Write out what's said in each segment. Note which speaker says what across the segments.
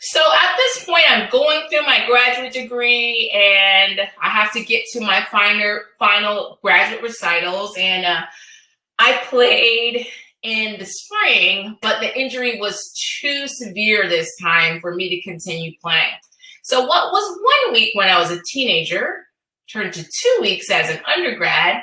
Speaker 1: So at this point, I'm going through my graduate degree, and I have to get to my final graduate recitals. And I played in the spring, but the injury was too severe this time for me to continue playing. So what was 1 week when I was a teenager turned to 2 weeks as an undergrad,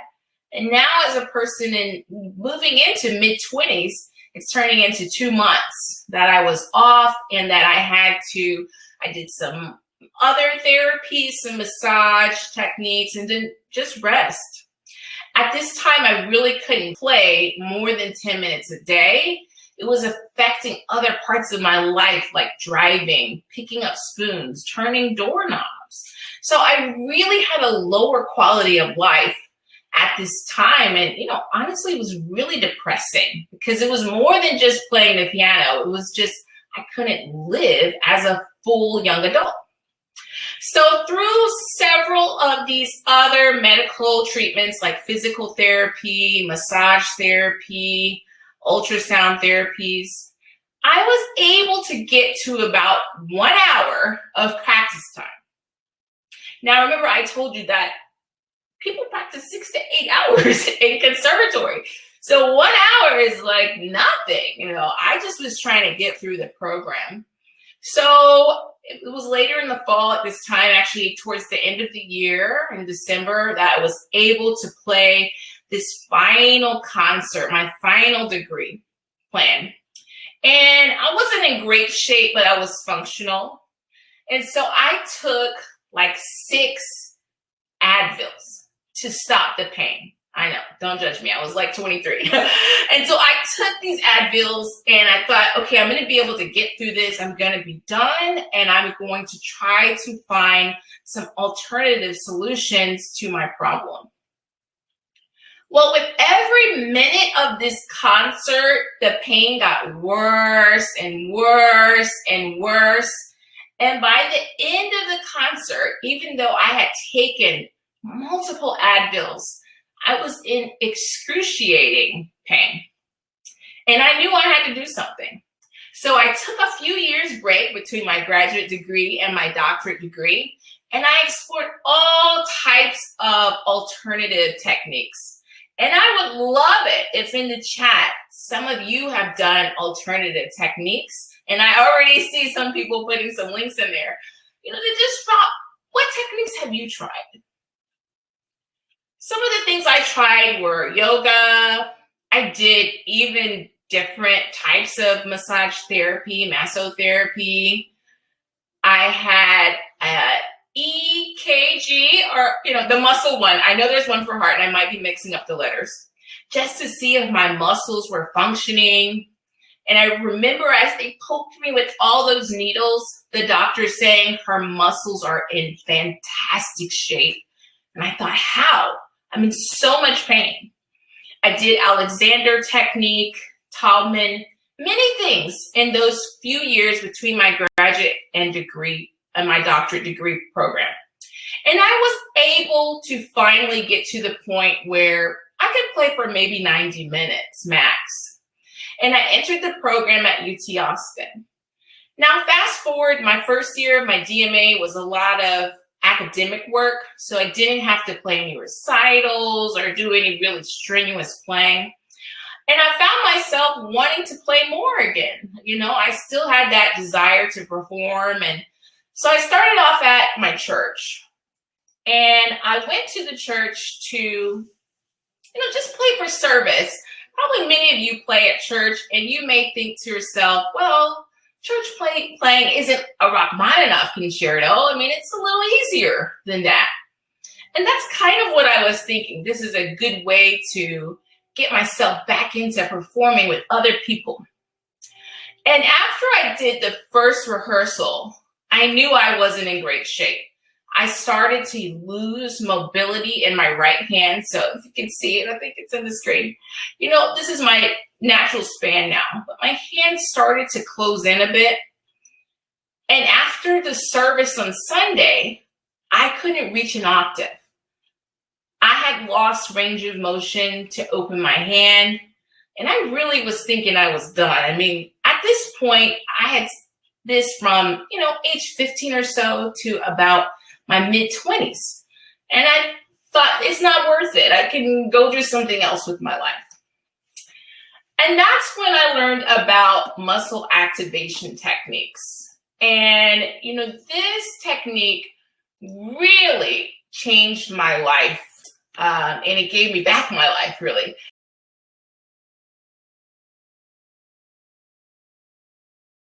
Speaker 1: and now as a person in moving into mid-20s, it's turning into 2 months that I was off and that I did some other therapies, some massage techniques, and then just rest. At this time, I really couldn't play more than 10 minutes a day. It was affecting other parts of my life, like driving, picking up spoons, turning doorknobs. So I really had a lower quality of life at this time. And, honestly, it was really depressing because it was more than just playing the piano. It was just, I couldn't live as a full young adult. So through several of these other medical treatments like physical therapy, massage therapy, ultrasound therapies, I was able to get to about 1 hour of practice time. Now, remember, I told you that people practice 6 to 8 hours in conservatory. So 1 hour is like nothing. I just was trying to get through the program. So it was later in the fall at this time, actually towards the end of the year in December, that I was able to play this final concert, my final degree plan. And I wasn't in great shape, but I was functional. And so I took like 6 Advils to stop the pain. I know, don't judge me. I was like 23. And so I took these Advils and I thought, okay, I'm going to be able to get through this. I'm going to be done. And I'm going to try to find some alternative solutions to my problem. Well, with every minute of this concert, the pain got worse and worse and worse. And by the end of the concert, even though I had taken multiple Advils, I was in excruciating pain. And I knew I had to do something. So I took a few years break between my graduate degree and my doctorate degree, and I explored all types of alternative techniques. And I would love it if in the chat, some of you have done alternative techniques. And I already see some people putting some links in there. They just thought, what techniques have you tried? Some of the things I tried were yoga. I did even different types of massage therapy, massotherapy. I had EKG, or the muscle one. I know there's one for heart, and I might be mixing up the letters, just to see if my muscles were functioning. And I remember as they poked me with all those needles, the doctor saying her muscles are in fantastic shape. And I thought, how? I'm in so much pain. I did Alexander technique, Taubman, many things in those few years between my graduate and my doctorate degree program. And I was able to finally get to the point where I could play for maybe 90 minutes max. And I entered the program at UT Austin. Now, fast forward, my first year of my DMA was a lot of academic work, so I didn't have to play any recitals or do any really strenuous playing. And I found myself wanting to play more again. I still had that desire to perform. And so I started off at my church. And I went to the church to, just play for service. Probably many of you play at church, and you may think to yourself, well, church playing isn't a Rachmaninoff concerto. It's a little easier than that. And that's kind of what I was thinking. This is a good way to get myself back into performing with other people. And after I did the first rehearsal, I knew I wasn't in great shape. I started to lose mobility in my right hand. So if you can see it, I think it's in the screen. This is my natural span now, but my hand started to close in a bit. And after the service on Sunday, I couldn't reach an octave. I had lost range of motion to open my hand, and I really was thinking I was done. At this point, I had this from, age 15 or so to about my mid-20s. And I thought it's not worth it. I can go do something else with my life. And that's when I learned about muscle activation techniques. And, this technique really changed my life. And it gave me back my life, really.